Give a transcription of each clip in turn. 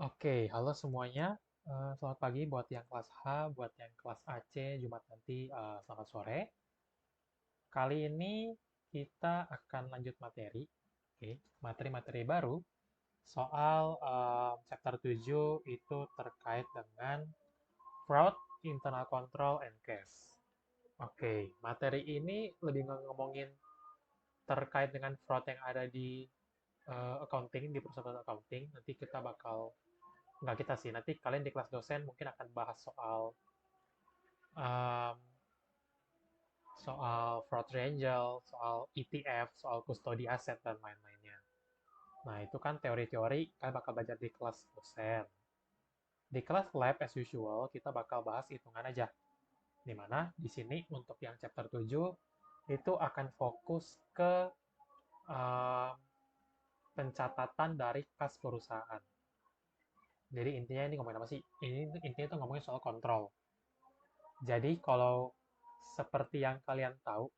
Oke, halo semuanya. Selamat pagi buat yang kelas H, buat yang kelas AC, Jumat nanti selamat sore. Kali ini kita akan lanjut materi, oke, materi-materi baru soal chapter 7 itu terkait dengan fraud, internal control, and cash. Oke, materi ini lebih ngomongin terkait dengan fraud yang ada di accounting, di perusahaan accounting. Nanti kita bakal nggak kita sih, nanti kalian di kelas dosen mungkin akan bahas um, soal fraud triangle, soal ETF, soal custody aset, dan lain-lainnya. Nah, itu kan teori-teori kalian bakal belajar di kelas dosen. Di kelas lab, as usual, kita bakal bahas hitungan aja. Dimana di sini untuk yang chapter 7 itu akan fokus ke um, pencatatan dari kas perusahaan. Jadi intinya ini ngomongin apa sih? Ini intinya itu ngomongin soal kontrol. Jadi kalau seperti yang kalian tahu,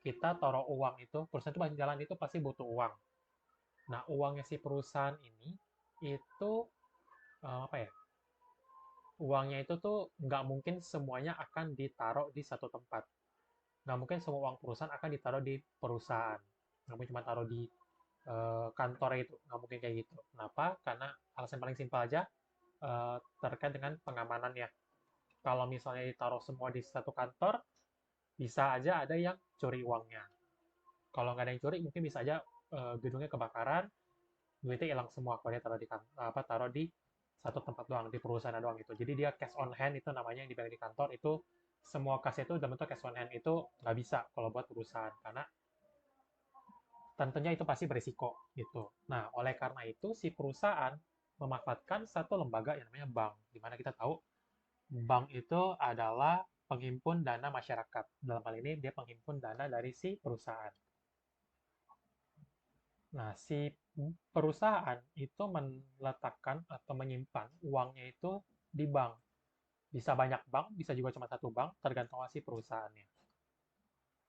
kita taruh uang itu, perusahaan itu jalan itu pasti butuh uang. Nah, uangnya si perusahaan ini itu apa ya? Uangnya itu tuh nggak mungkin semuanya akan ditaruh di satu tempat. Nggak mungkin semua uang perusahaan akan ditaruh di perusahaan. Nggak mungkin cuma taruh di kantor itu. Nggak mungkin kayak gitu. Kenapa? Karena alasan paling simpel aja terkait dengan pengamanannya. Kalau misalnya ditaruh semua di satu kantor, bisa aja ada yang curi uangnya. Kalau nggak ada yang curi, mungkin bisa aja gedungnya kebakaran, duitnya hilang semua kalau dia taruh di taruh di satu tempat doang, di perusahaan doang itu. Jadi dia cash on hand itu namanya yang dipegang di kantor itu semua kas itu dalam bentuk cash on hand itu nggak bisa kalau buat perusahaan karena tentunya itu pasti berisiko gitu. Nah, oleh karena itu si perusahaan memanfaatkan satu lembaga yang namanya bank, di mana kita tahu bank itu adalah penghimpun dana masyarakat. Dalam hal ini dia penghimpun dana dari si perusahaan. Nah, si perusahaan itu meletakkan atau menyimpan uangnya itu di bank. Bisa banyak bank, bisa juga cuma satu bank, tergantung si perusahaannya.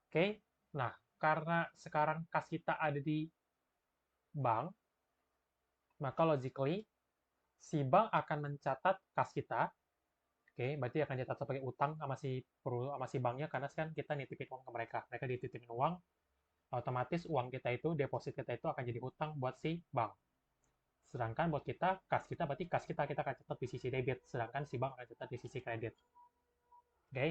Oke? Nah, karena sekarang kas kita ada di bank, maka logically si bank akan mencatat kas kita. Oke, berarti akan dicatat sebagai utang sama si banknya karena kan kita nitipin uang ke mereka. Mereka dititipin uang, otomatis uang kita itu, deposit kita itu akan jadi hutang buat si bank. Sedangkan buat kita, kas kita berarti kas kita akan catat di sisi debit, sedangkan si bank akan catat di sisi kredit. Oke? Okay?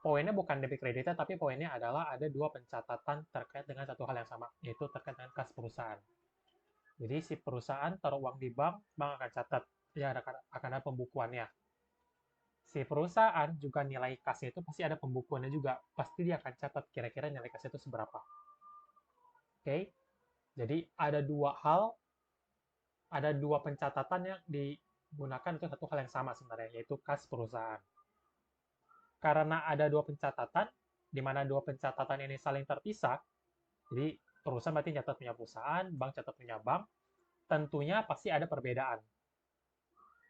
Poinnya bukan debit kreditnya, tapi poinnya adalah ada dua pencatatan terkait dengan satu hal yang sama, yaitu terkait dengan kas perusahaan. Jadi si perusahaan taruh uang di bank, bank akan catat, ya akan ada pembukuannya. Si perusahaan juga nilai kasnya itu pasti ada pembukuannya juga, pasti dia akan catat kira-kira nilai kasnya itu seberapa. Oke? Okay? Jadi ada dua pencatatan yang digunakan untuk satu hal yang sama sebenarnya, yaitu kas perusahaan. Karena ada dua pencatatan, di mana dua pencatatan ini saling terpisah, jadi perusahaan berarti catat punya perusahaan, bank catat punya bank, tentunya pasti ada perbedaan.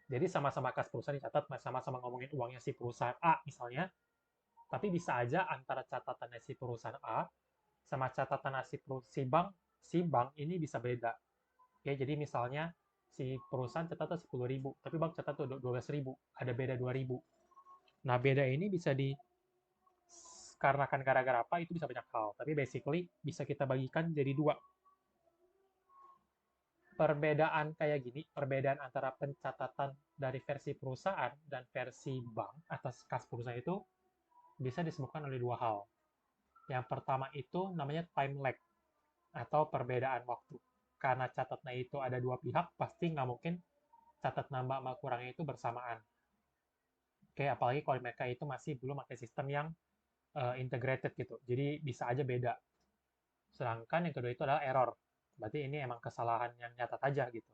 Jadi sama-sama kas perusahaan dicatat, sama-sama ngomongin uangnya si perusahaan A misalnya, tapi bisa aja antara catatannya si perusahaan A sama catatan si bank ini bisa beda. Oke, jadi misalnya si perusahaan catat 10.000, tapi bank catat 12.000, ada beda 2.000. Nah, beda ini bisa dikarenakan gara-gara apa, itu bisa banyak hal. Tapi basically bisa kita bagikan jadi dua. Perbedaan kayak gini, perbedaan antara pencatatan dari versi perusahaan dan versi bank atas kas perusahaan itu bisa disebabkan oleh dua hal. Yang pertama itu namanya time lag atau perbedaan waktu. Karena catatnya itu ada dua pihak, pasti nggak mungkin catat nambah sama kurangnya itu bersamaan. Oke, apalagi kalau mereka itu masih belum pakai sistem yang integrated gitu. Jadi bisa aja beda. Sedangkan yang kedua itu adalah error. Berarti ini emang kesalahan yang nyata aja gitu.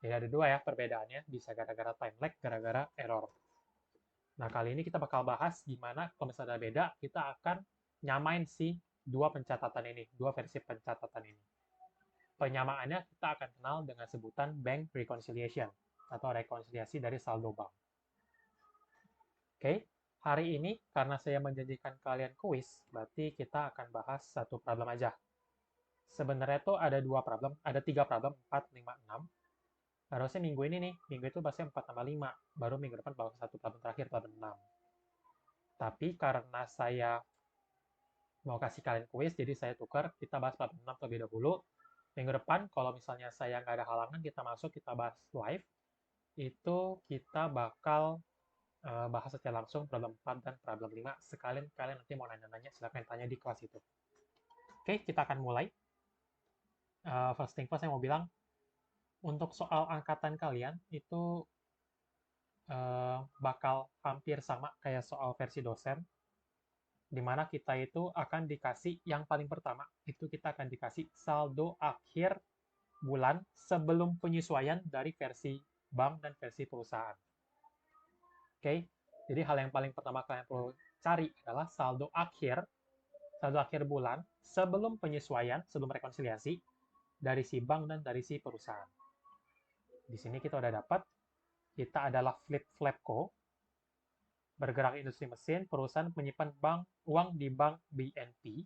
Jadi ada dua ya perbedaannya. Bisa gara-gara time lag, gara-gara error. Nah, kali ini kita bakal bahas gimana kalau misalnya ada beda, kita akan nyamain si dua pencatatan ini, dua versi pencatatan ini. Penyamaannya kita akan kenal dengan sebutan bank reconciliation atau rekonsiliasi dari saldo bank. Oke, hari ini karena saya menjanjikan kalian kuis, berarti kita akan bahas satu problem aja. Sebenarnya tuh ada dua problem, ada tiga problem, 4, 5, 6. Harusnya minggu ini nih, minggu itu bahasnya 4 tambah 5, baru minggu depan bahas satu problem terakhir, problem 6. Tapi karena saya mau kasih kalian kuis, jadi saya tukar, kita bahas problem 6 terlebih dahulu. Minggu depan, kalau misalnya saya nggak ada halangan, kita masuk, kita bahas live, itu kita bakal bahas secara langsung problem 4 dan problem 5. Sekalian kalian nanti mau nanya-nanya, silahkan tanya di kelas itu. Oke, kita akan mulai. First thing first, saya mau bilang, untuk soal angkatan kalian, itu bakal hampir sama kayak soal versi dosen, di mana kita itu akan dikasih, yang paling pertama, itu kita akan dikasih saldo akhir bulan sebelum penyesuaian dari versi bank dan versi perusahaan. Oke, jadi hal yang paling pertama kalian perlu cari adalah saldo akhir bulan sebelum penyesuaian, sebelum rekonsiliasi dari si bank dan dari si perusahaan. Di sini kita udah dapat, kita adalah Flipco, bergerak industri mesin, perusahaan menyimpan uang di bank BNP,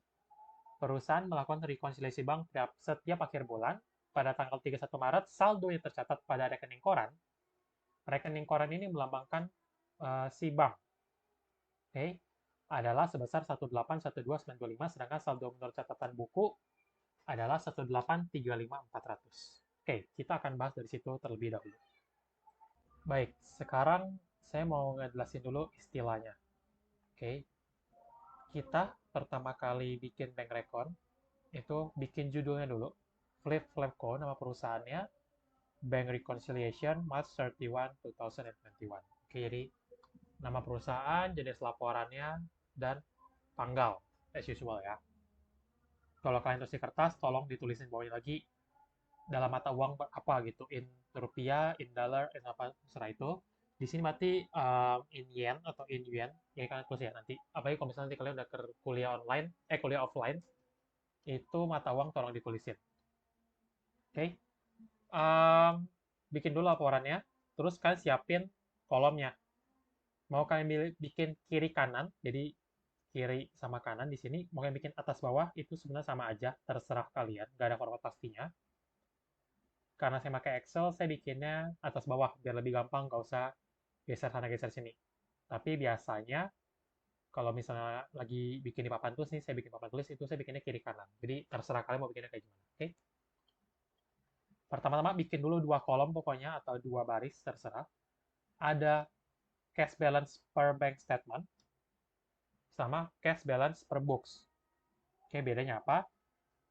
perusahaan melakukan rekonsiliasi bank setiap akhir bulan. Pada tanggal 31 Maret, saldo yang tercatat pada rekening koran ini melambangkan si bank, okay, adalah sebesar 1812925, sedangkan saldo menurut catatan buku adalah 1835400. Oke, kita akan bahas dari situ terlebih dahulu. Baik, sekarang saya mau ngejelasin dulu istilahnya. Oke, kita pertama kali bikin bank record, itu bikin judulnya dulu. Flipco, nama perusahaannya, Bank Reconciliation, March 31, 2021. Oke, jadi nama perusahaan, jenis laporannya, dan tanggal, as usual ya. Kalau kalian tulis di kertas, tolong ditulisin bawahnya lagi dalam mata uang apa gitu, in rupiah, in dollar, in apa, terserah itu. Di sini berarti in yen atau in yuan, ya kalian tulis ya nanti. Apalagi kalau misalnya nanti kalian udah kuliah online, kuliah offline, itu mata uang tolong ditulisin. Oke, okay? Bikin dulu laporannya, terus kalian siapin kolomnya. Mau kalian bikin kiri kanan, jadi kiri sama kanan di sini, mau kalian bikin atas bawah, itu sebenarnya sama aja, terserah kalian, nggak ada format pastinya. Karena saya pakai Excel, saya bikinnya atas bawah, biar lebih gampang, nggak usah geser sana geser sini. Tapi biasanya, kalau misalnya lagi bikin di papan tulis nih, saya bikin papan tulis, itu saya bikinnya kiri kanan. Jadi terserah kalian mau bikinnya kayak gimana. Oke? Okay? Pertama-tama bikin dulu 2 kolom pokoknya, atau 2 baris, terserah. Ada cash balance per bank statement, sama cash balance per books. Oke, bedanya apa?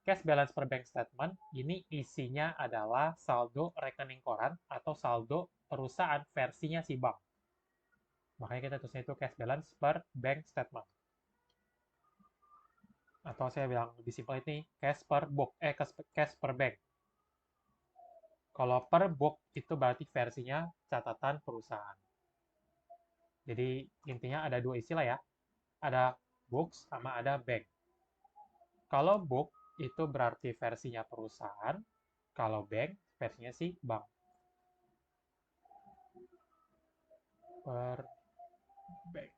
Cash balance per bank statement, ini isinya adalah saldo rekening koran atau saldo perusahaan versinya si bank. Makanya kita tulisnya itu cash balance per bank statement. Atau saya bilang lebih simpel ini, cash per book, cash per bank. Kalau per book itu berarti versinya catatan perusahaan. Jadi intinya ada 2 istilah ya. Ada books sama ada bank. Kalau book itu berarti versinya perusahaan, kalau bank versinya si bank. Per bank.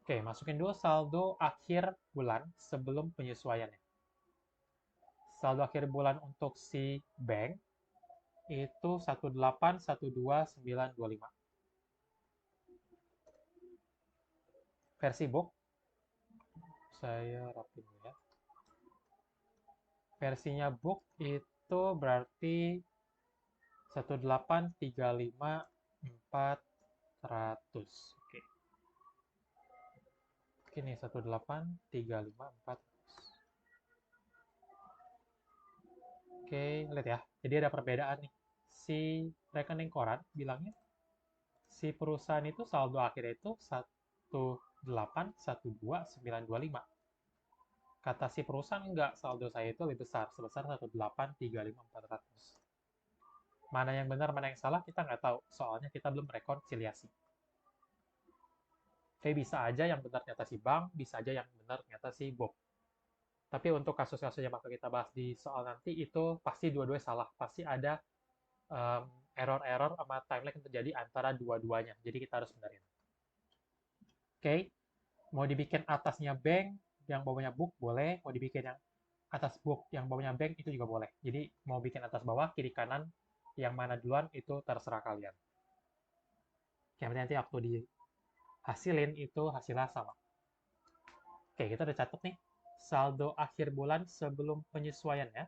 Oke, masukin dulu saldo akhir bulan sebelum penyesuaiannya. Saldo akhir bulan untuk si bank itu 1812925. Versi book, saya rapin ya. Versinya book itu berarti 1835400. Oke. Oke nih, 1835400. Oke, lihat ya. Jadi ada perbedaan nih. Si rekening koran bilangnya si perusahaan itu saldo akhirnya itu 1812925. Kata si perusahaan enggak, saldo saya itu lebih besar, sebesar 1835400. Mana yang benar, mana yang salah, kita nggak tahu. Soalnya kita belum rekonsiliasi. Kayak bisa aja yang benar ternyata si bank, bisa aja yang benar ternyata si Bob. Tapi untuk kasus-kasus yang bakal kita bahas di soal nanti, itu pasti dua-duanya salah. Pasti ada error-error sama timeline yang terjadi antara dua-duanya. Jadi kita harus benerin. Oke, mau dibikin atasnya bank, yang bawahnya book, boleh. Mau dibikin yang atas book yang bawahnya bank itu juga boleh. Jadi mau bikin atas bawah, kiri kanan, yang mana duluan itu terserah kalian. Yang penting nanti waktu dihasilin itu hasilnya sama. Oke, kita udah catat nih saldo akhir bulan sebelum penyesuaian ya.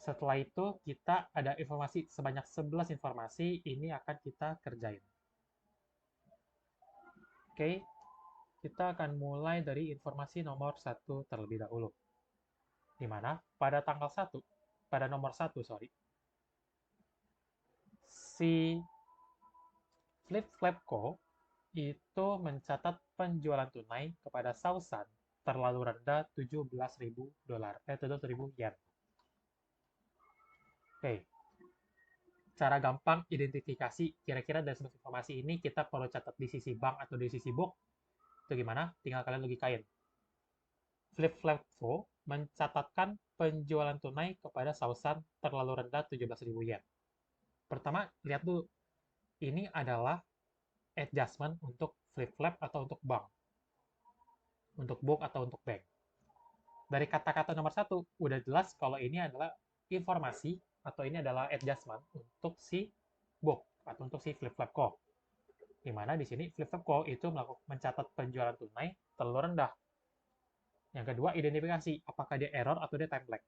Setelah itu kita ada informasi sebanyak 11 informasi, ini akan kita kerjain. Oke, kita akan mulai dari informasi nomor 1 terlebih dahulu. Di mana pada tanggal 1, pada nomor 1, sorry, si Flip-Flapco itu mencatat penjualan tunai kepada Sausan terlalu rendah 17.000 dolar, 17.000 yen. Oke, cara gampang identifikasi kira-kira dari semua informasi ini kita perlu catat di sisi bank atau di sisi book. Itu gimana? Tinggal kalian logikain. Flip-Flapco mencatatkan penjualan tunai kepada Sausan terlalu rendah 17.000 yen. Pertama, lihat dulu. Ini adalah adjustment untuk flip-flap atau untuk bank. Untuk book atau untuk bank. Dari kata-kata nomor 1, udah jelas kalau ini adalah informasi atau ini adalah adjustment untuk si book atau untuk si flip-flapco. Di mana di sini flip-flapco itu mencatat penjualan tunai terlalu rendah. Yang kedua, identifikasi apakah dia error atau dia time lag.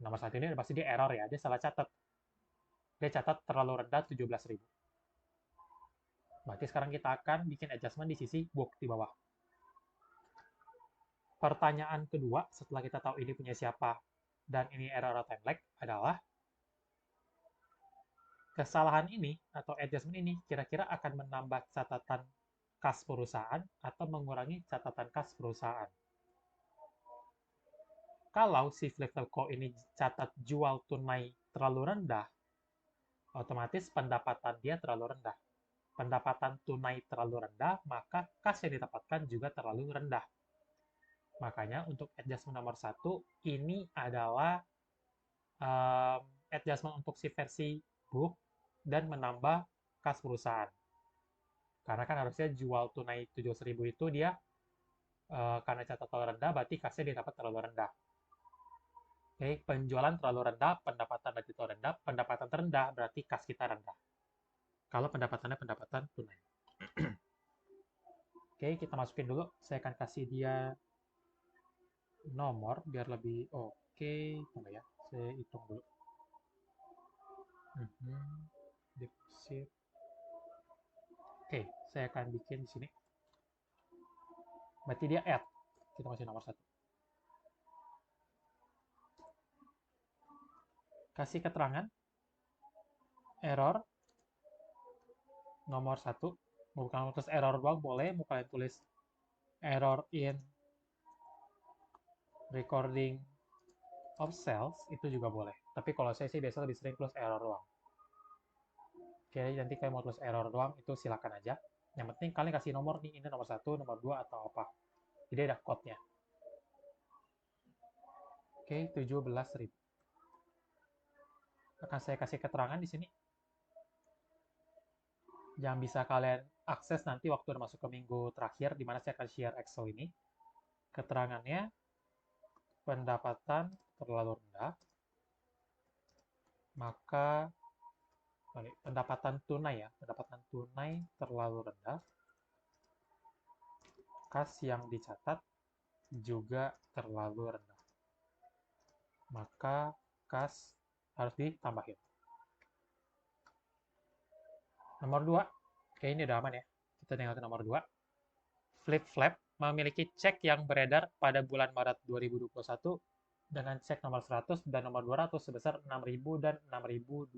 Nomor 1 ini pasti dia error ya, dia salah catat. Dia catat terlalu rendah 17.000. Berarti sekarang kita akan bikin adjustment di sisi book di bawah. Pertanyaan kedua, setelah kita tahu ini punya siapa dan ini error atau time lag, adalah kesalahan ini atau adjustment ini kira-kira akan menambah catatan kas perusahaan atau mengurangi catatan kas perusahaan. Kalau si Flip-Flapco ini catat jual tunai terlalu rendah, otomatis pendapatan dia terlalu rendah. Pendapatan tunai terlalu rendah, maka kas yang didapatkan juga terlalu rendah. Makanya untuk adjustment nomor 1, ini adalah adjustment untuk si versi book dan menambah kas perusahaan. Karena kan harusnya jual tunai 7.000 itu dia karena catatan terlalu rendah, berarti kasnya dia dapat terlalu rendah. Oke, penjualan terlalu rendah, pendapatan berarti terlalu rendah, pendapatan terendah berarti kas kita rendah. Kalau pendapatannya pendapatan tunai. Oke, kita masukin dulu. Saya akan kasih dia nomor biar lebih oke. Tunggu ya, saya hitung dulu. Deposit. Oke, saya akan bikin di sini. Berarti dia add. Kita kasih nomor 1. Kasih keterangan. Error. Nomor 1. Bukan tulis error doang boleh. Mau kalian tulis error in recording of sales itu juga boleh. Tapi kalau saya sih biasa lebih sering tulis error doang. Oke, nanti kalian mau tulis error doang itu silakan aja. Yang penting kalian kasih nomor nih, ini nomor 1, nomor 2 atau apa. Jadi ada code-nya. Oke, 17.000. Akan saya kasih keterangan di sini. Yang bisa kalian akses nanti waktu udah masuk ke minggu terakhir, di mana saya akan share Excel ini. Keterangannya, pendapatan terlalu rendah, maka pendapatan tunai ya, pendapatan tunai terlalu rendah, kas yang dicatat juga terlalu rendah. Maka kas harus ditambahin. Nomor 2, oke ini udah aman ya. Kita tinggal ke nomor 2. Flip-Flap memiliki cek yang beredar pada bulan Maret 2021 dengan cek nomor 100 dan nomor 200 sebesar 6.000 dan 6.025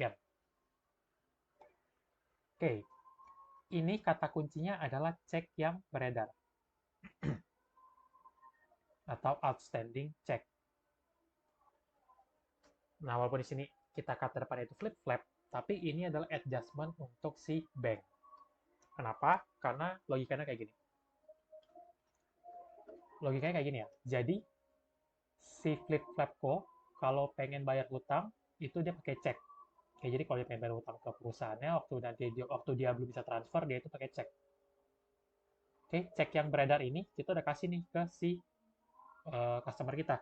yen. Oke, ini kata kuncinya adalah cek yang beredar atau outstanding check. Nah, walaupun di sini kita kata depan itu flip-flap, tapi ini adalah adjustment untuk si bank. Kenapa? Karena logikanya kayak gini. Logikanya kayak gini ya. Jadi, si flip-flapco kalau pengen bayar hutang, itu dia pakai cek. Oke, jadi kalau dia pengen bayar hutang ke perusahaannya, waktu dia belum bisa transfer, dia itu pakai cek. Oke, cek yang beredar ini kita udah kasih nih ke si customer kita.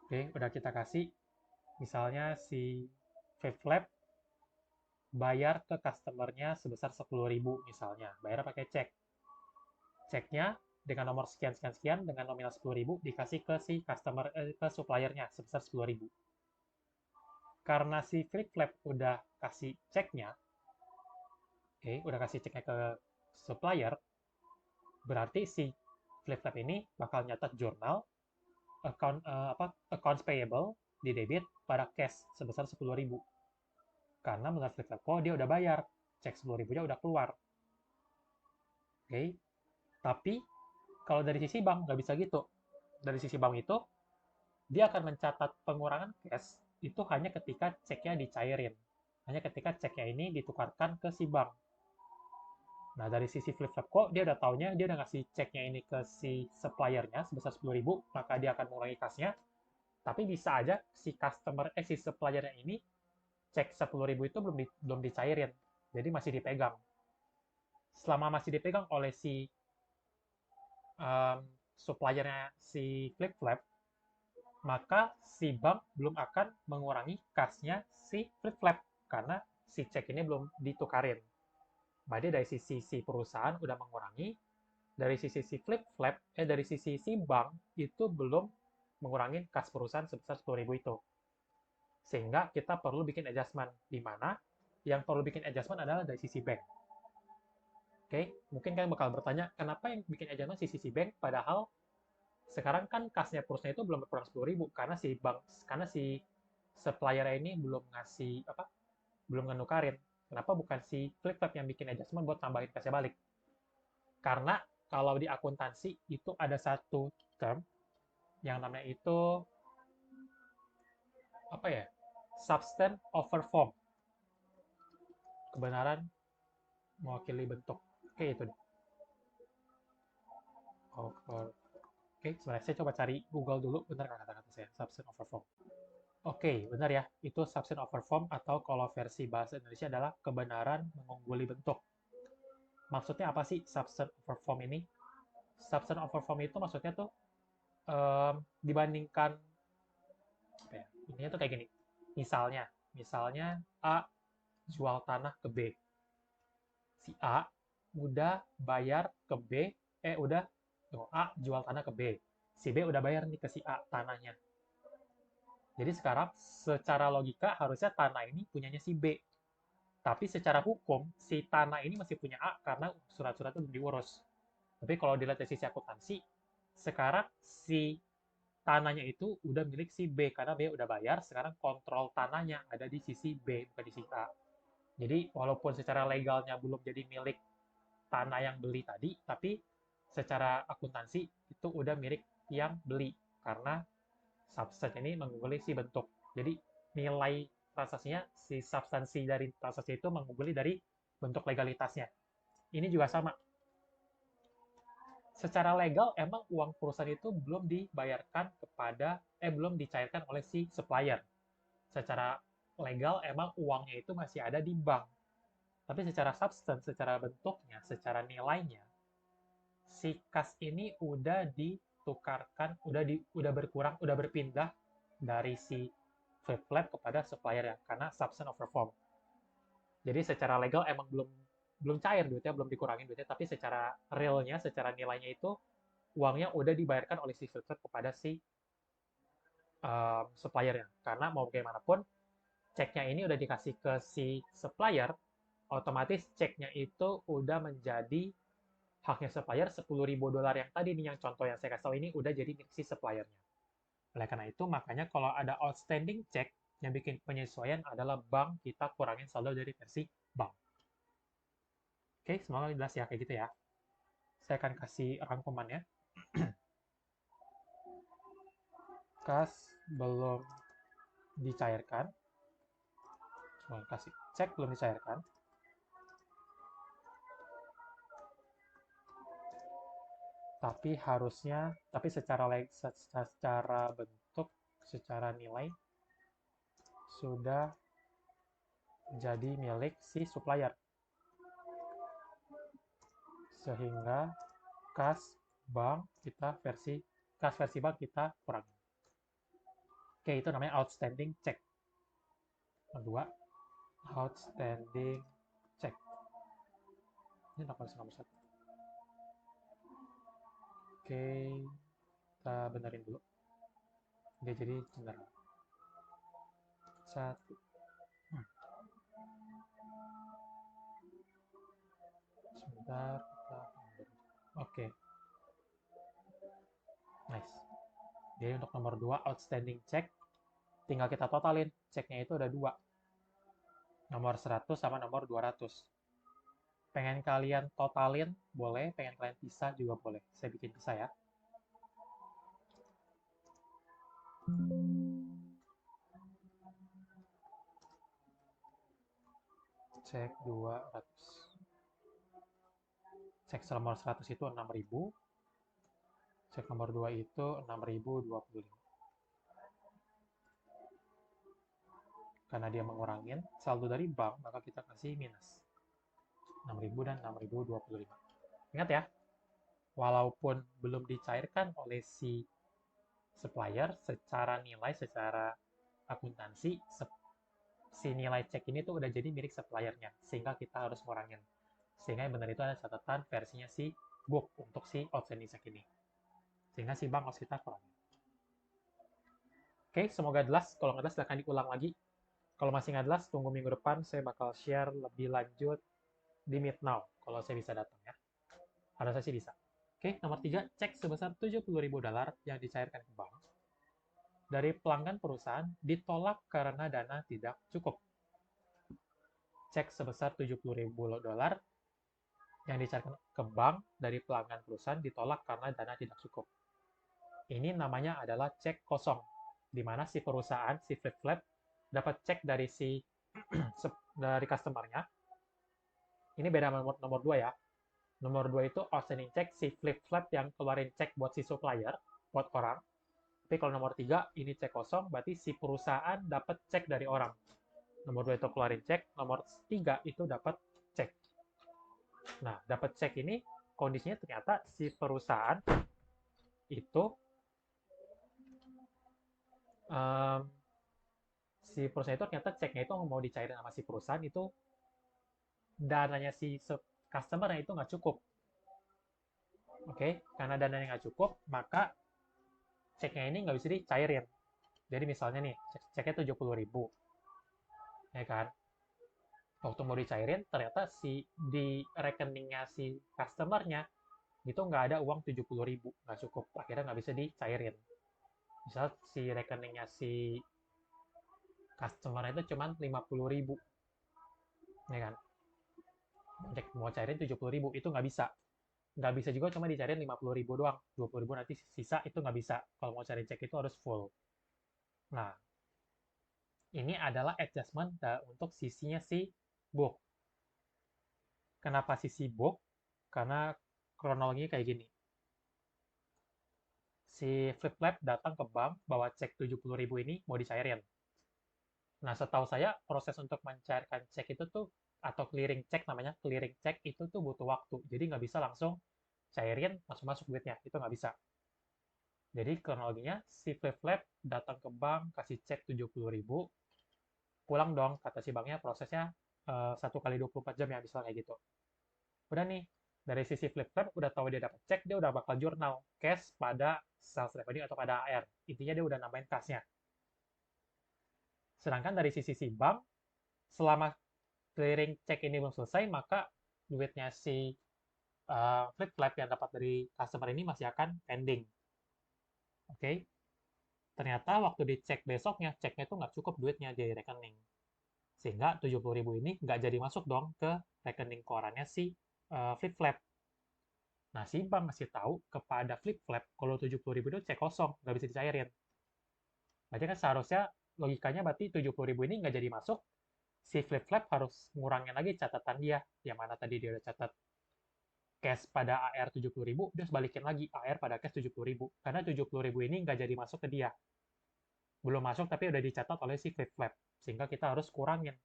Oke, udah kita kasih, misalnya si Flip bayar ke customernya sebesar 10.000 misalnya, bayar pakai cek. Ceknya dengan nomor sekian sekian sekian dengan nominal 10.000 dikasih ke si ke suppliernya sebesar 10.000. Karena si Flip udah kasih ceknya, udah kasih ceknya ke supplier, berarti si Flip ini bakal nyatat jurnal accounts payable di debit pada cash sebesar 10.000. Karena menurut Flip dia udah bayar, cek 10.000-nya udah keluar. Tapi kalau dari sisi bank nggak bisa gitu. Dari sisi bank itu dia akan mencatat pengurangan cash itu hanya ketika ceknya dicairin. Hanya ketika ceknya ini ditukarkan ke si bank. Nah, dari sisi FlipFlapco, dia udah taunya, dia udah ngasih ceknya ini ke si suppliernya sebesar 10.000, maka dia akan mengurangi kasnya. Tapi bisa aja si suppliernya ini cek 10.000 itu belum dicairin. Jadi masih dipegang. Selama masih dipegang oleh si suppliernya si FlipFlap, maka si bank belum akan mengurangi kasnya si Flip karena si cek ini belum ditukarin. Berarti dari sisi si perusahaan udah mengurangi, dari sisi si dari sisi si bank itu belum mengurangi kas perusahaan sebesar 10.000 itu. Sehingga kita perlu bikin adjustment, di mana yang perlu bikin adjustment adalah dari sisi bank. Mungkin kalian bakal bertanya, kenapa yang bikin adjustment sisi bank, padahal sekarang kan kasnya perusahaan itu belum berkurang 10.000 karena si supplier ini belum ngenukarin. Kenapa bukan si Flip yang bikin adjustment buat tambahin kasnya balik? Karena kalau di akuntansi itu ada satu term yang namanya itu apa ya? Substance over form. Kebenaran mewakili bentuk. Itu deh. Sebenarnya saya coba cari Google dulu, benar nggak kata-kata saya? Substance over form. Benar ya. Itu substance over form atau kalau versi bahasa Indonesia adalah kebenaran mengungguli bentuk. Maksudnya apa sih substance over form ini? Substance over form itu maksudnya tuh dibandingkan ini tuh kayak gini. Misalnya A jual tanah ke B. Si A udah bayar ke B, A jual tanah ke B. Si B udah bayar nih ke si A tanahnya. Jadi sekarang secara logika harusnya tanah ini punyanya si B. Tapi secara hukum si tanah ini masih punya A karena surat-surat itu belum diurus. Tapi kalau dilihat dari sisi akuntansi, sekarang si tanahnya itu udah milik si B karena B udah bayar, sekarang kontrol tanahnya ada di sisi B bukan di sisi A. Jadi walaupun secara legalnya belum jadi milik tanah yang beli tadi, tapi secara akuntansi itu udah milik yang beli karena substance ini mengungguli si bentuk. Jadi nilai transaksinya, si substansi dari transaksi itu mengungguli dari bentuk legalitasnya. Ini juga sama. Secara legal emang uang perusahaan itu belum dicairkan oleh si supplier. Secara legal emang uangnya itu masih ada di bank. Tapi secara substance, secara bentuknya, secara nilainya, si kas ini udah ditukarkan, udah berkurang, udah berpindah dari si Flip kepada supplier ya, karena substance over form. Jadi secara legal emang belum belum cair duitnya, belum dikurangin duitnya, tapi secara realnya, secara nilainya itu uangnya udah dibayarkan oleh si Flip kepada si suppliernya. Karena mau bagaimanapun, ceknya ini udah dikasih ke si supplier, otomatis ceknya itu udah menjadi haknya supplier. 10.000 dolar yang tadi nih, yang contoh yang saya kasih tahu ini udah jadi milik si suppliernya. Oleh karena itu, makanya kalau ada outstanding check, yang bikin penyesuaian adalah bank kita kurangin saldo dari versi bank. Semoga jelas ya kayak gitu ya. Saya akan kasih rangkumannya. Kas belum dicairkan. Cuma kasih cek belum dicairkan. Tapi secara bentuk, secara nilai sudah jadi milik si supplier. Sehingga kas bank kita kas versi bank kita kurangi. Oke, itu namanya outstanding check. Kedua, outstanding check. Ini nomor satu. Oke, kita benerin dulu. Dia jadi benar. Satu. Sebentar, kita oke. Nice. Jadi untuk nomor 2, outstanding check, tinggal kita totalin. Ceknya itu ada 2. Nomor 100 sama nomor 200. Pengen kalian totalin, boleh. Pengen kalian pisah juga boleh. Saya bikin pisah ya. Cek 200. Cek nomor 100 itu 6.000. Cek nomor 2 itu 6.025. Karena dia mengurangin saldo dari bank, maka kita kasih minus 6.000 dan 6.025. Ingat ya, walaupun belum dicairkan oleh si supplier, secara nilai, secara akuntansi, si nilai cek ini tuh udah jadi milik suppliernya, sehingga kita harus ngurangin. Sehingga yang benar itu ada catatan versinya si book untuk si outstanding check ini. Sehingga si bank harus kita kurangin. Oke, semoga jelas. Kalau nggak jelas, silahkan diulang lagi. Kalau masih nggak jelas, tunggu minggu depan saya bakal share lebih lanjut di Meet Now, kalau saya bisa datang ya. Harusnya sih bisa. Oke, nomor 3, cek sebesar $70.000 yang dicairkan ke bank dari pelanggan perusahaan ditolak karena dana tidak cukup. Cek sebesar $70.000 yang dicairkan ke bank dari pelanggan perusahaan ditolak karena dana tidak cukup. Ini namanya adalah cek kosong, di mana si perusahaan, si flip-flap, dapat cek dari dari customer-nya. Ini beda nomor 2 ya. Nomor 2 itu outstanding check, si flip-flap yang keluarin cek buat si supplier, buat orang. Tapi kalau nomor 3, ini cek kosong, berarti si perusahaan dapat cek dari orang. Nomor 2 itu keluarin cek, nomor 3 itu dapat cek. Nah, dapat cek ini, kondisinya ternyata si perusahaan itu ternyata ceknya itu mau dicairin sama si perusahaan itu dananya si customer itu nggak cukup. Oke, karena dananya nggak cukup, maka ceknya ini nggak bisa dicairin. Jadi misalnya nih, ceknya 70.000, ya kan? Waktu mau dicairin, ternyata di rekeningnya si customer-nya itu nggak ada uang 70.000, nggak cukup. Akhirnya nggak bisa dicairin. Misal si rekeningnya si customer itu cuma 50.000, ya kan? Mau cairin 70.000, itu nggak bisa. Nggak bisa juga cuma dicairin 50.000 doang. 20.000 nanti sisa itu nggak bisa. Kalau mau cari cek itu harus full. Nah, ini adalah adjustment untuk sisinya si book. Kenapa sisi book? Karena kronologinya kayak gini. Si flip-flap datang ke bank bawa cek 70.000 ini mau dicairin. Nah, setahu saya proses untuk mencairkan cek itu tuh atau clearing check namanya, clearing check itu tuh butuh waktu. Jadi nggak bisa langsung cairin, langsung masuk duitnya. Itu nggak bisa. Jadi kronologinya si flip-flap datang ke bank, kasih cek 70.000, pulang dong, kata si banknya prosesnya 1 kali 24 jam ya, misalnya kayak gitu. Udah nih, dari sisi flip-flap udah tahu dia dapat cek, dia udah bakal jurnal cash pada sales revenue atau pada AR. Intinya dia udah nambahin kasnya. Sedangkan dari sisi si bank, selama clearing cek ini belum selesai, maka duitnya si flip-flap yang dapat dari customer ini masih akan pending. Oke, okay? Ternyata waktu dicek besoknya, ceknya itu nggak cukup duitnya di rekening. Sehingga 70.000 ini nggak jadi masuk dong ke rekening korannya si flip-flap. Nah, si bank ngasih tahu kepada flip-flap kalau 70.000 itu cek kosong, nggak bisa dicairin. Berarti kan seharusnya logikanya berarti 70.000 ini nggak jadi masuk, si flip-flap harus ngurangin lagi catatan dia, yang mana tadi dia udah catat cash pada AR 70.000, dia harus balikin lagi AR pada cash 70.000. Karena 70.000 ini nggak jadi masuk ke dia. Belum masuk tapi udah dicatat oleh si flip-flap. Sehingga kita harus kurangin.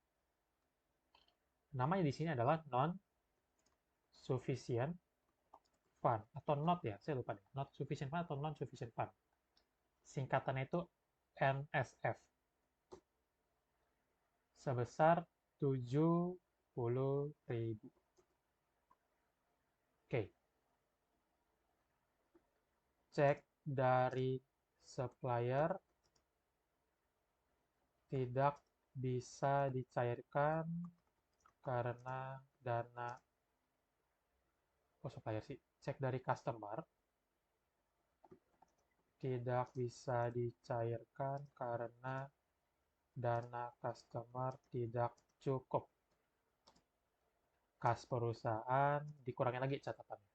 Namanya di sini adalah non-sufficient fund atau not ya, saya lupa deh. Not sufficient fund atau non sufficient fund. Singkatannya itu NSF. Sebesar 70.000. Oke. Cek dari supplier tidak bisa dicairkan karena dana supplier sih. Cek dari customer tidak bisa dicairkan karena dana customer tidak cukup. Kas perusahaan dikurangin lagi catatannya.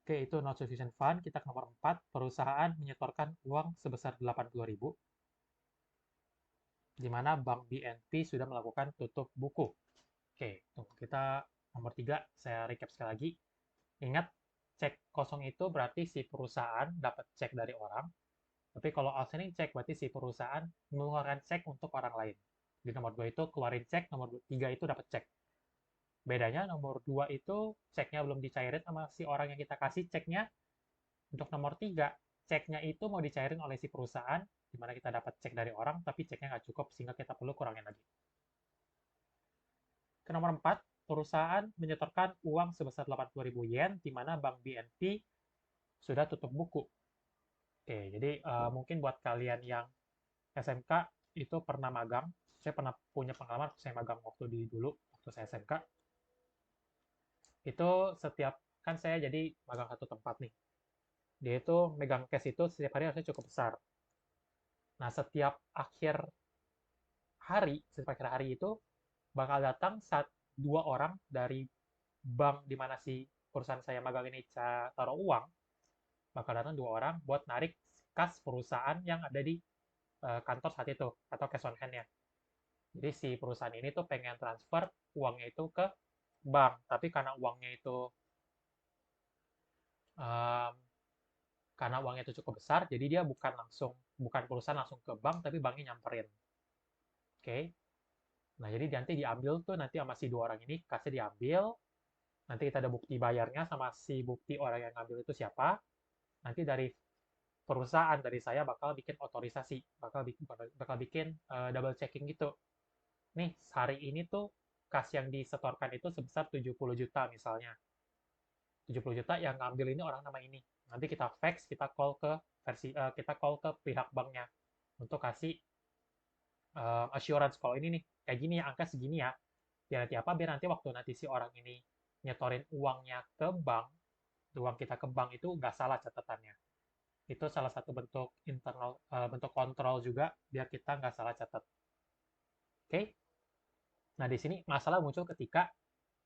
Oke, itu not sufficient fund. Kita ke nomor 4. Perusahaan menyetorkan uang sebesar 80.000, di mana Bank BNP sudah melakukan tutup buku. Oke, tunggu. Kita nomor 3, saya recap sekali lagi. Ingat, cek kosong itu berarti si perusahaan dapat cek dari orang. Tapi kalau outstanding cek berarti si perusahaan mengeluarkan cek untuk orang lain. Di nomor 2 itu keluarin cek, nomor 3 itu dapat cek. Bedanya nomor 2 itu ceknya belum dicairin sama si orang yang kita kasih ceknya. Untuk nomor 3, ceknya itu mau dicairin oleh si perusahaan, di mana kita dapat cek dari orang, tapi ceknya nggak cukup, sehingga kita perlu kurangin lagi. Ke nomor 4, perusahaan menyetorkan uang sebesar 80.000 yen, di mana Bank BNP sudah tutup buku. Oke, jadi mungkin buat kalian yang SMK itu pernah magang, saya pernah punya pengalaman, saya magang waktu dulu, waktu saya SMK, itu setiap, kan saya jadi magang satu tempat nih, dia itu megang cash itu setiap hari harusnya cukup besar. Nah, setiap akhir hari itu bakal datang dua orang dari bank di mana si perusahaan saya magang ini taruh uang, bakal datang dua orang buat narik kas perusahaan yang ada di kantor saat itu, atau cash on hand-nya. Jadi si perusahaan ini tuh pengen transfer uangnya itu ke bank, tapi um, karena uangnya itu cukup besar, jadi dia bukan perusahaan langsung ke bank, tapi banknya nyamperin. Oke. Nah, jadi nanti diambil tuh nanti sama si dua orang ini, kasih diambil, nanti kita ada bukti bayarnya sama si bukti orang yang ngambil itu siapa. Nanti dari perusahaan dari saya bakal bikin otorisasi, bakal bikin double checking gitu. Nih, hari ini tuh kas yang disetorkan itu sebesar 70 juta misalnya. 70 juta yang ngambil ini orang nama ini. Nanti kita fax, kita call ke pihak banknya untuk kasih assurance kalau ini nih kayak gini ya, angka segini ya. Biar nanti apa? Biar nanti waktu nanti si orang ini nyetorin uangnya ke bank, uang kita ke bank itu nggak salah catatannya. Itu salah satu bentuk kontrol juga biar kita nggak salah catat. Oke? Nah, di sini masalah muncul ketika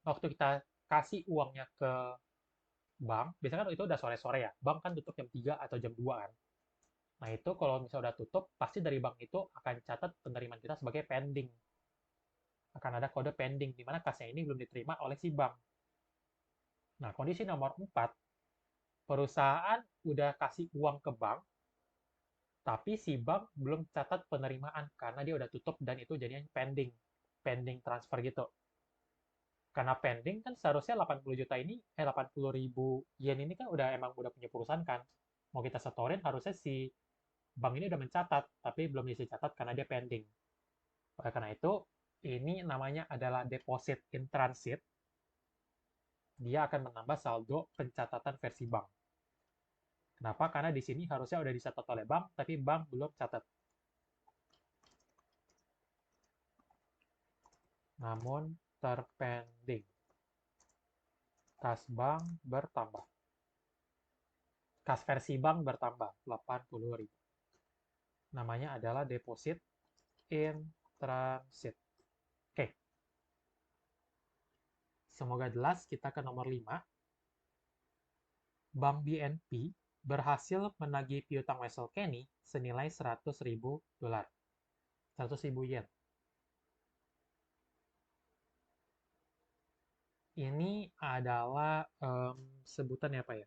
waktu kita kasih uangnya ke bank, biasanya kan itu udah sore-sore ya. Bank kan tutup jam 3 atau jam 2 kan. Nah, itu kalau misalnya udah tutup, pasti dari bank itu akan catat penerimaan kita sebagai pending. Akan ada kode pending, di mana kasnya ini belum diterima oleh si bank. Nah, kondisi nomor 4, perusahaan udah kasih uang ke bank, tapi si bank belum catat penerimaan karena dia udah tutup dan itu jadinya pending transfer gitu. Karena pending kan seharusnya 80 juta ini, 80.000 yen ini kan udah punya perusahaan kan. Mau kita setorin harusnya si bank ini udah mencatat, tapi belum bisa catat karena dia pending. Oleh karena itu, ini namanya adalah deposit in transit. Dia akan menambah saldo pencatatan versi bank. Kenapa? Karena di sini harusnya udah dicatat oleh bank, tapi bank belum catat. Namun terpending. Kas bank bertambah. Kas versi bank bertambah 80.000. Namanya adalah deposit in transit. Oke. Semoga jelas. Kita ke nomor 5. Bank BNP berhasil menagih piutang Wesel Kenny senilai 100.000 dolar. 100.000 yen. Ini adalah sebutannya apa ya?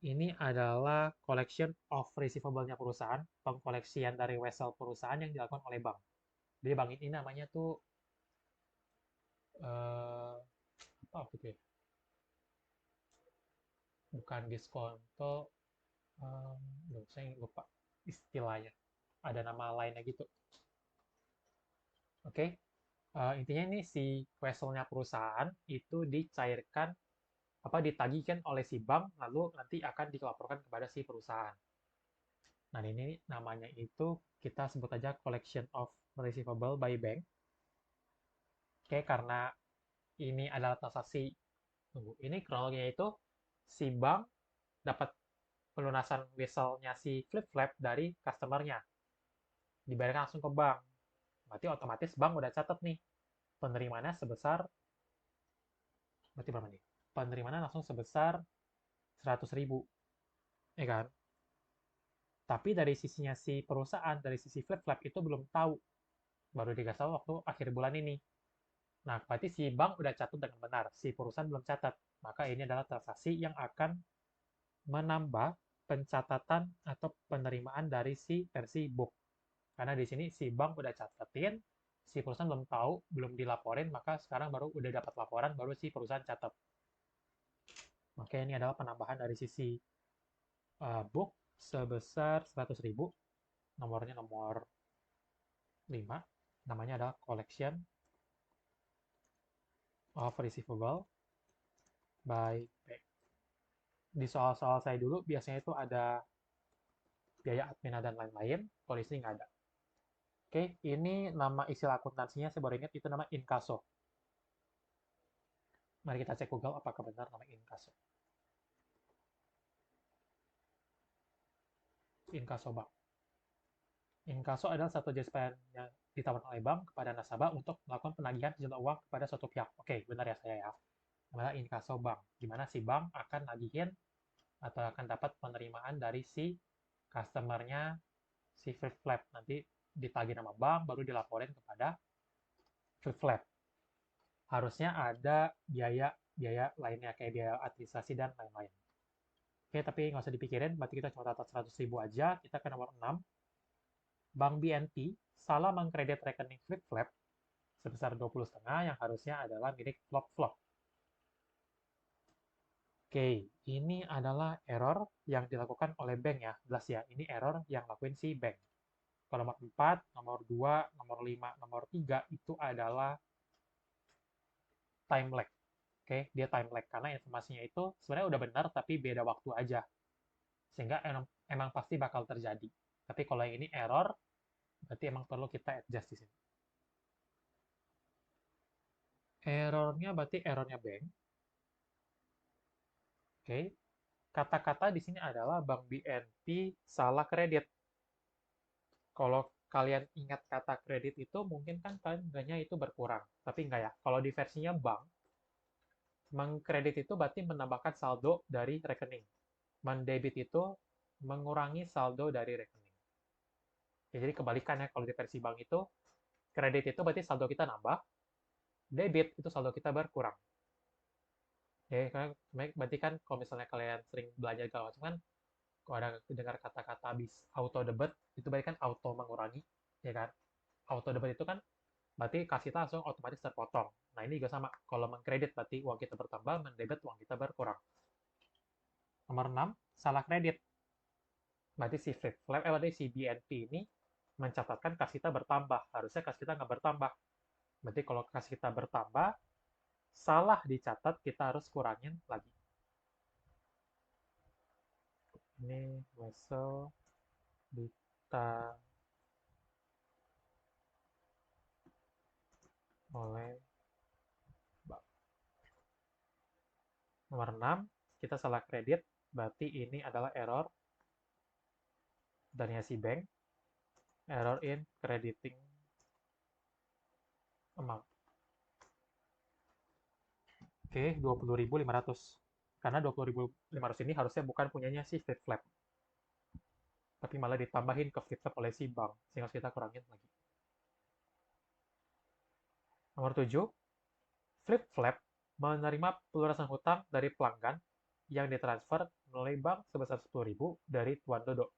Ini adalah collection of receivable-nya perusahaan, pengkoleksian dari wesel perusahaan yang dilakukan oleh bank. Jadi bank ini namanya tuh apa gitu ya? bukan diskonto, saya lupa istilahnya. Ada nama lainnya gitu. Oke, intinya ini si weselnya perusahaan itu dicairkan apa ditagihkan oleh si bank lalu nanti akan dilaporkan kepada si perusahaan. Nah, ini namanya itu kita sebut aja collection of receivable by bank. Oke, karena ini adalah transaksi, tunggu, ini kronologinya itu si bank dapat pelunasan wesel-nya si flip-flap dari customer-nya. Dibayarkan langsung ke bank. Berarti otomatis bank udah catat nih, penerimaannya sebesar, berarti berapa nih? Penerimaannya langsung sebesar 100.000, ya kan? Tapi dari sisinya si perusahaan, dari sisi flip-flap itu belum tahu. Baru dikasih tahu waktu akhir bulan ini. Nah, berarti si bank udah catat dengan benar, si perusahaan belum catat. Maka ini adalah transaksi yang akan menambah pencatatan atau penerimaan dari si versi book. Karena di sini si bank udah catatin, si perusahaan belum tahu, belum dilaporin, maka sekarang baru udah dapat laporan, baru si perusahaan catat. Maka ini adalah penambahan dari sisi book sebesar 100.000, nomornya nomor 5, namanya adalah collection of receivable by bank. Di soal-soal saya dulu biasanya itu ada biaya admin dan lain-lain, kalau di sini nggak ada. Oke, ini nama istilah akuntansinya saya baru ingat itu nama inkaso. Mari kita cek Google apakah benar nama inkaso. Inkaso bank. Inkaso adalah satu jenis pelayanan yang ditawarkan oleh bank kepada nasabah untuk melakukan penagihan sejumlah uang kepada suatu pihak. Oke, benar ya saya ya. Namanya inkaso bank, di mana si bank akan nagihin atau akan dapat penerimaan dari si customer-nya si flip-flap. Nanti ditagih nama bank, baru dilaporin kepada flip-flap. Harusnya ada biaya lainnya, kayak biaya administrasi dan lain-lain. Oke, tapi nggak usah dipikirin, berarti kita cuma catat 100.000 aja. Kita ke nomor 6. Bank BNP salah mengkredit rekening flip-flap sebesar 20,5 yang harusnya adalah milik flop-flop. Oke, ini adalah error yang dilakukan oleh bank ya. Jelas ya, ini error yang lakuin si bank. Kalau nomor 4, nomor 2, nomor 5, nomor 3 itu adalah time lag. Oke, dia time lag karena informasinya itu sebenarnya udah benar tapi beda waktu aja. Sehingga emang pasti bakal terjadi. Tapi kalau yang ini error, berarti emang perlu kita adjust di sini. Errornya berarti errornya bank. Oke, kata-kata di sini adalah Bank BNP salah kredit. Kalau kalian ingat kata kredit itu, mungkin kan kalian enggaknya itu berkurang. Tapi enggak ya. Kalau di versinya bank, mengkredit itu berarti menambahkan saldo dari rekening. Mendebit itu mengurangi saldo dari rekening. Ya, jadi kebalikannya kalau di versi bank itu, kredit itu berarti saldo kita nambah, debit itu saldo kita berkurang. Ya, karena berarti kan kalau misalnya kalian sering belajar segala macam kan, kalau ada dengar kata-kata habis auto debit, itu berarti kan auto mengurangi, ya kan? Auto debit itu kan berarti kas kita langsung otomatis terpotong. Nah, ini juga sama. Kalau mengkredit berarti uang kita bertambah, mendebit uang kita berkurang. Nomor 6, salah kredit. Berarti si flip-flap, berarti si BNP ini mencatatkan kas kita bertambah. Harusnya kas kita nggak bertambah. Berarti kalau kas kita bertambah, salah dicatat, kita harus kurangin lagi. Ini wesel dita oleh bank. Nomor 6, kita salah kredit, berarti ini adalah error dari si bank. Error in crediting amount. Oke, 20.500. Karena 20.500 ini harusnya bukan punyanya si flip-flap. Tapi malah ditambahin ke flip-flap oleh si bank. Sehingga kita kurangin lagi. Nomor 7, flip-flap menerima pelunasan hutang dari pelanggan yang ditransfer melalui bank sebesar 10.000 dari Tuan Dodo.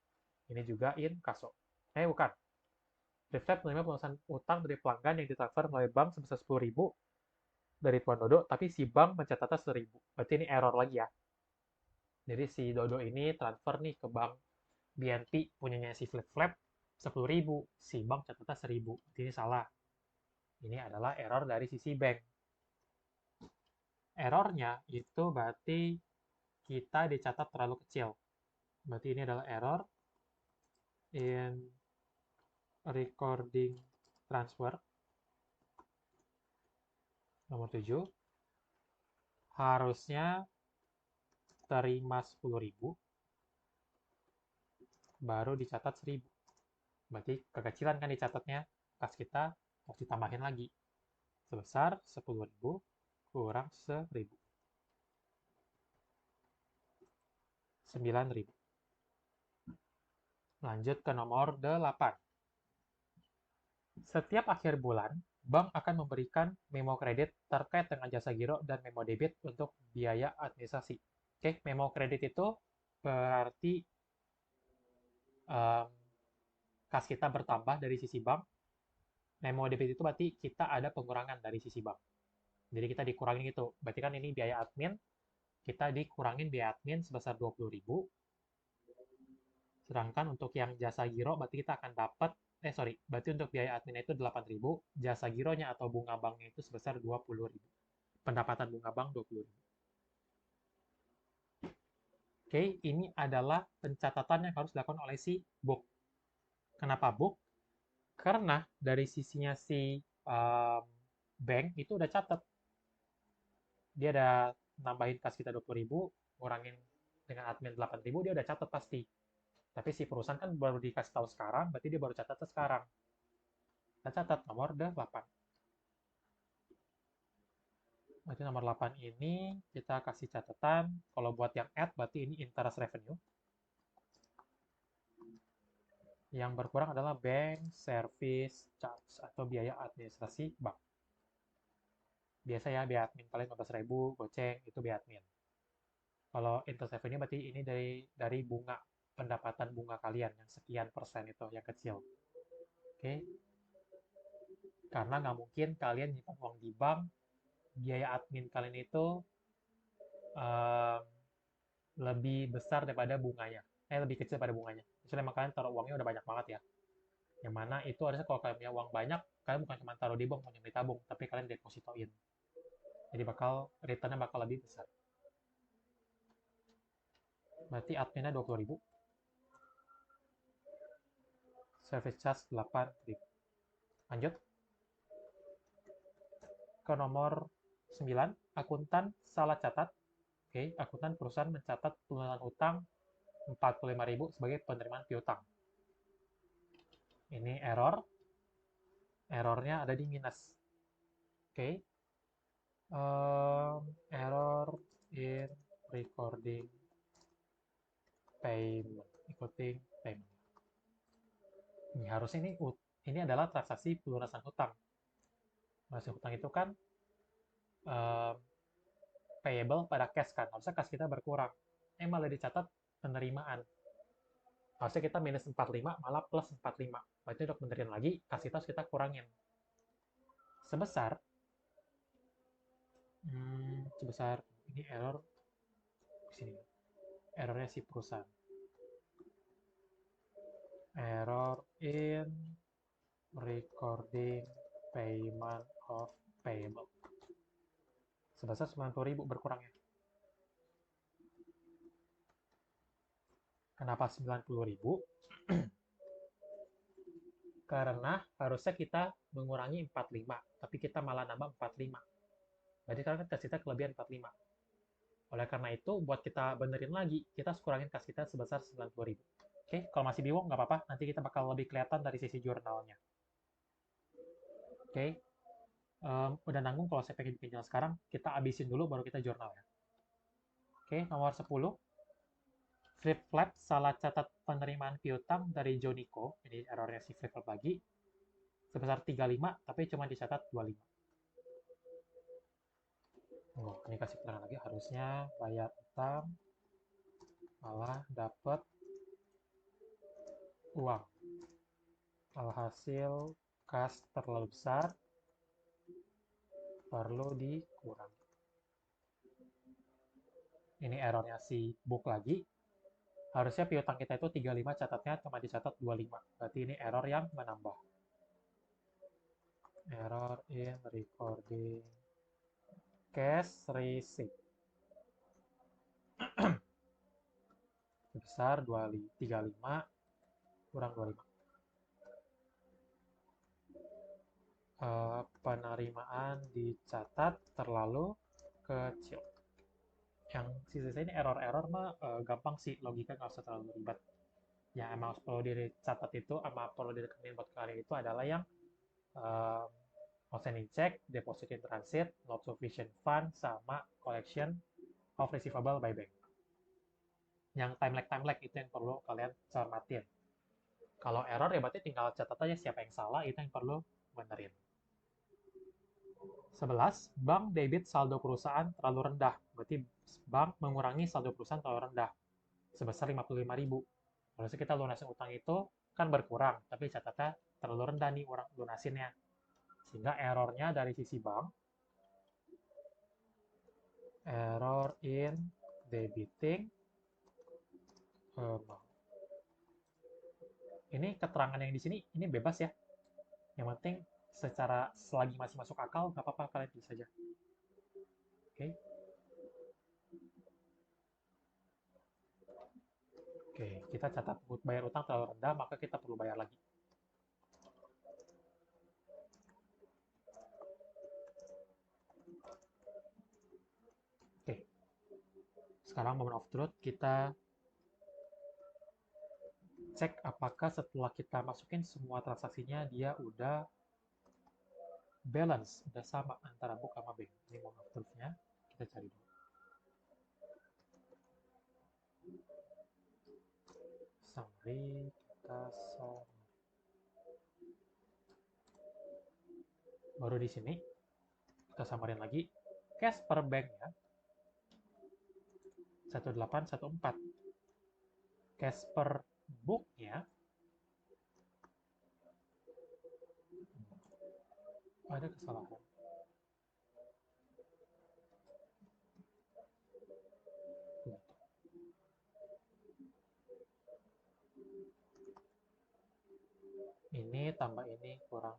Ini juga in kaso. Bukan. Flip-flap menerima pelunasan hutang dari pelanggan yang ditransfer melalui bank sebesar 10.000 dari Tuan Dodo, tapi si bank mencatatnya 1.000. Berarti ini error lagi ya. Jadi si Dodo ini transfer nih ke bank BNP punyanya si Flip Flap 10.000, si bank catatnya 1.000. Ini salah. Ini adalah error dari sisi bank. Errornya itu berarti kita dicatat terlalu kecil. Berarti ini adalah error in recording transfer nomor 7. Harusnya terima 10.000 baru dicatat 1.000. Berarti kekecilan kan dicatatnya. Kas kita harus ditambahin lagi sebesar 10.000 kurang 1.000. 9.000. Lanjut ke nomor 8. Setiap akhir bulan, bank akan memberikan memo kredit terkait dengan jasa giro dan memo debit untuk biaya administrasi. Oke, memo kredit itu berarti um, kas kita bertambah dari sisi bank. Memo debit itu berarti kita ada pengurangan dari sisi bank. Jadi kita dikurangin itu. Berarti kan ini biaya admin, kita dikurangin biaya admin sebesar 20.000. Sedangkan untuk yang jasa giro berarti kita akan dapat berarti untuk biaya admin itu 8.000, jasa gironya atau bunga banknya itu sebesar 20.000. Pendapatan bunga bank 20.000. Oke, ini adalah pencatatan yang harus dilakukan oleh si book. Kenapa book? Karena dari sisinya si bank itu udah catat. Dia ada nambahin kas kita 20.000, ngurangin dengan admin 8.000, dia udah catat pasti. Tapi si perusahaan kan baru dikasih tahu sekarang, berarti dia baru catat sekarang. Kita catat nomor 8. Berarti nomor 8 ini kita kasih catatan. Kalau buat yang add, berarti ini interest revenue. Yang berkurang adalah bank service charge atau biaya administrasi bank. Biasa ya, biaya admin kalian 15.000, goceng, itu biaya admin. Kalau interest revenue berarti ini dari bunga, pendapatan bunga kalian yang sekian persen itu, yang kecil. Oke, karena nggak mungkin kalian nyimpan uang di bank, biaya admin kalian itu um, lebih besar daripada bunganya. Lebih kecil daripada bunganya. Misalnya emang kalian taruh uangnya udah banyak banget ya. Yang mana itu harusnya kalau kalian punya uang banyak, kalian bukan cuma taruh di bank, punya tabung, tapi kalian depositoin. Jadi returnnya bakal lebih besar. Berarti adminnya 20.000. Service charge 8.000. Lanjut ke nomor 9. Akuntan salah catat. Oke, akuntan perusahaan mencatat pelunasan utang 45.000 sebagai penerimaan piutang. Ini error. Errornya ada di minus. Oke. Error in recording payment. Ikutin payment. Ini harusnya ini adalah transaksi pelunasan hutang. Pelunasan hutang itu kan payable pada cash kan. Harusnya cash kita berkurang. Malah dicatat penerimaan. Harusnya kita minus 45 malah plus 45. Berarti untuk benerin lagi, cash kita harus kita kurangin. Sebesar ini error di sini. Errornya si perusahaan. Error in recording payment of payable. Sebesar 90.000 berkurangnya. Kenapa 90.000? Karena harusnya kita mengurangi 45, tapi kita malah nambah 45. Berarti kan kas kita kelebihan 45. Oleh karena itu, buat kita benerin lagi, kita harus kurangin kas kita sebesar 90.000. Oke, kalau masih bingung, nggak apa-apa. Nanti kita bakal lebih kelihatan dari sisi jurnalnya. Oke, udah nanggung kalau saya pengen bikin jurnal sekarang, kita abisin dulu baru kita jurnal ya. Oke, nomor 10. Flip flap salah catat penerimaan piutang dari Joniko. Ini errornya si flip flap lagi. Sebesar 35, tapi cuma dicatat 25. Oh, ini kasih keterangan lagi. Harusnya bayar utang, malah dapat uang. Alhasil kas terlalu besar, perlu dikurangi. Ini errornya si book lagi. Harusnya piutang kita itu 35, catatnya cuma dicatat 25. Berarti ini error yang menambah. Error in recording cash receipt. Besar 35 kurang 25. Penerimaan dicatat terlalu kecil. Yang sisa ini error-error mah gampang sih, logika nggak usah terlalu ribet. Yang emang perlu dicatat itu sama perlu direkenin buat kalian itu adalah yang um, outstanding check, deposit in transit, not sufficient fund, sama collection of receivable by bank. Yang time lag itu yang perlu kalian cermatin. Kalau error ya berarti tinggal catat aja siapa yang salah, itu yang perlu benerin. 11. Bank debit saldo perusahaan terlalu rendah. Berarti bank mengurangi saldo perusahaan terlalu rendah sebesar 55.000. Kalau kita lunasin utang itu kan berkurang, tapi catatnya terlalu rendah nih orang lunasinnya. Sehingga errornya dari sisi bank, error in debiting amount. Ini keterangan yang di sini, ini bebas ya. Yang penting secara selagi masih masuk akal, nggak apa-apa kalian bisa saja. Oke. Oke, kita catat bayar utang terlalu rendah, maka kita perlu bayar lagi. Oke. Sekarang moment of truth, kita cek apakah setelah kita masukin semua transaksinya, dia udah balance, udah sama antara book sama bank. Ini moment of truth-nya, kita cari dulu. Summary, kita summary. Baru di sini, kita samarin lagi. Cash per bank-nya, 1814. Cash per book-nya, ada kesalahan. Ini tambah ini kurang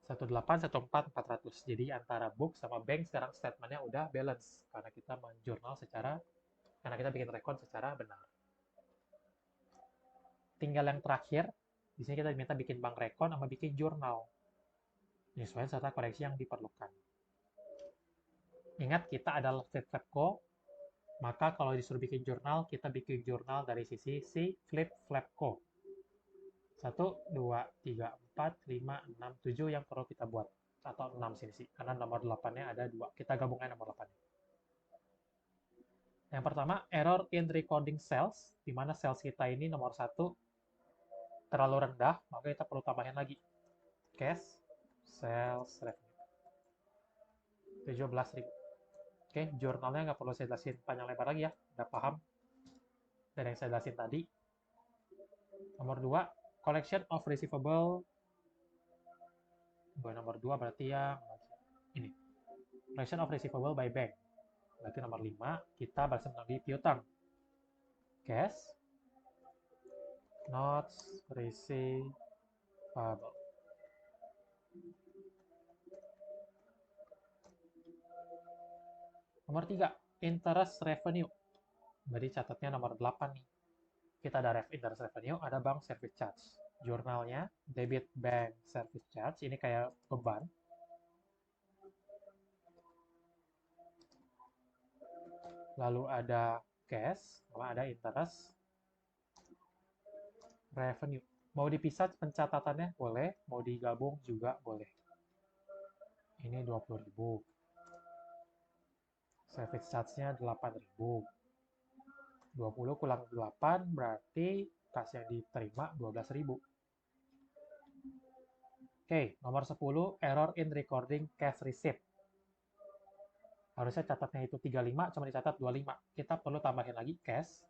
1814.400. Jadi antara book sama bank sekarang statementnya udah balance karena kita menjurnal karena kita bikin record secara benar. Tinggal yang terakhir, di sini kita diminta bikin bank record sama bikin jurnal. Penyesuaian serta koreksi yang diperlukan. Ingat kita adalah flip-flapco, maka kalau disuruh bikin jurnal, kita bikin jurnal dari sisi si flip-flapco. 1, 2, 3, 4, 5, 6, 7 yang perlu kita buat. Atau 6 sini sih, karena nomor 8-nya ada 2. Kita gabungkan nomor 8-nya. Yang pertama, error in recording sales, di mana sales kita ini nomor 1 terlalu rendah, maka kita perlu tambahin lagi. Cash, sales revenue. 17.000. Oke, jurnalnya nggak perlu saya jelasin panjang lebar lagi ya, udah paham dari yang saya jelasin tadi. Nomor 2, collection of receivable. Nomor 2 berarti yang ini. Collection of receivable by bank. Berarti nomor 5, kita balas di piutang. Cash, notes, receivable. Nomor 3, interest revenue. Berarti catatnya nomor 8 nih. Kita ada interest revenue, ada bank service charge. Jurnalnya, debit bank service charge, ini kayak beban. Lalu ada cash, sama ada interest revenue. Mau dipisah pencatatannya boleh, mau digabung juga boleh. Ini 20.000. Service charge-nya 8.000. 20 kurang 8 berarti kas yang diterima 12.000. Oke, nomor 10, error in recording cash receipt. Harusnya catatnya itu 35, cuma dicatat 25. Kita perlu tambahin lagi cash.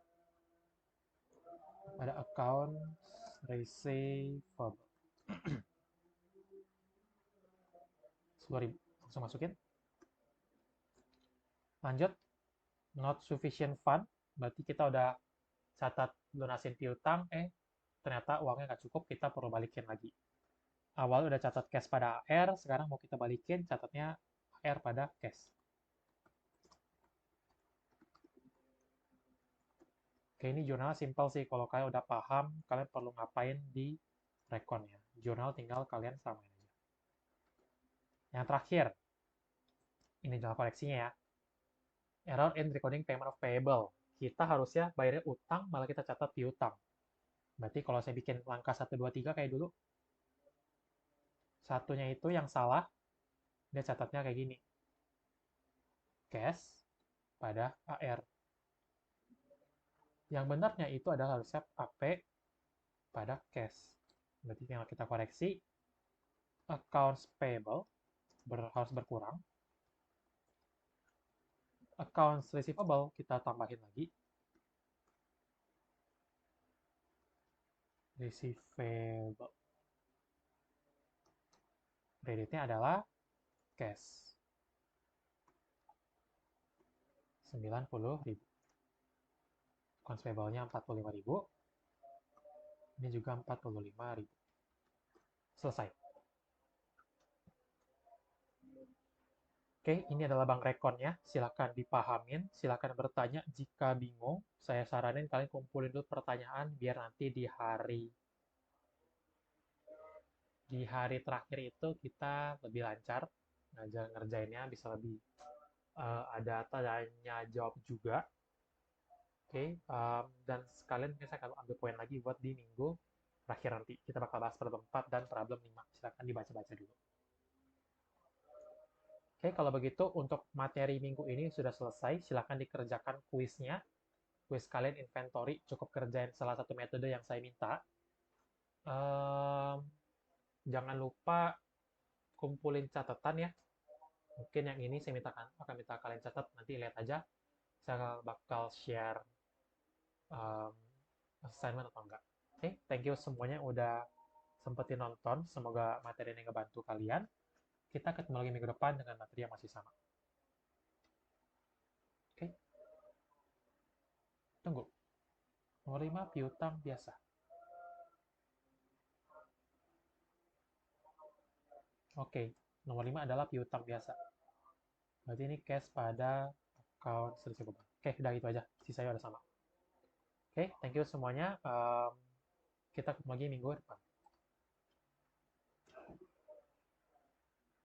Ada account receivable. 10.000. Langsung masukin. Lanjut, Not sufficient fund, berarti kita udah catat lunasin piutang, ternyata uangnya nggak cukup, kita perlu balikin lagi. Awal udah catat cash pada AR, sekarang mau kita balikin, catatnya AR pada cash. Oke, ini jurnal simple sih. Kalau kalian udah paham, kalian perlu ngapain di rekonnya. Jurnal tinggal kalian samain aja. Yang terakhir, ini jurnal koleksinya ya. Error in recording payment of payable. Kita harusnya bayarnya utang, malah kita catat piutang. Berarti kalau saya bikin langkah 1, 2, 3 kayak dulu, satunya itu yang salah, dia catatnya kayak gini. Cash pada AR. Yang benarnya itu adalah harusnya AP pada cash. Berarti tinggal kita koreksi, accounts payable harus berkurang, accounts receivable kita tambahin lagi, receivable. Kreditnya adalah cash. 90.000. Accounts payable-nya 45.000. Ini juga 45.000. Selesai. Oke, ini adalah bank rekonnya. Silakan dipahamin, silakan bertanya jika bingung. Saya saranin kalian kumpulin dulu pertanyaan biar nanti di hari terakhir itu kita lebih lancar ngerjainnya, bisa lebih ada tanya jawab juga. Oke, dan sekalian saya akan ambil poin lagi buat di minggu terakhir nanti. Kita bakal bahas problem 4 dan problem 5. Silahkan dibaca-baca dulu. Oke, kalau begitu untuk materi minggu ini sudah selesai. Silahkan dikerjakan kuisnya. Kuis kalian inventory, cukup kerjain salah satu metode yang saya minta. Jangan lupa kumpulin catatan ya. Mungkin yang ini saya akan minta kalian catat, nanti lihat aja. Saya bakal share um, assignment atau enggak. Oke, thank you semuanya udah sempetin nonton. Semoga materi ini ngebantu kalian. Kita ketemu lagi minggu depan dengan materi yang masih sama. Oke, tunggu. Nomor 5, piutang biasa. Oke, nomor 5 adalah piutang biasa. Berarti ini cash pada account receivable. Oke, udah gitu aja. Sisanya udah sama. Oke, thank you semuanya. Kita ketemu lagi minggu depan.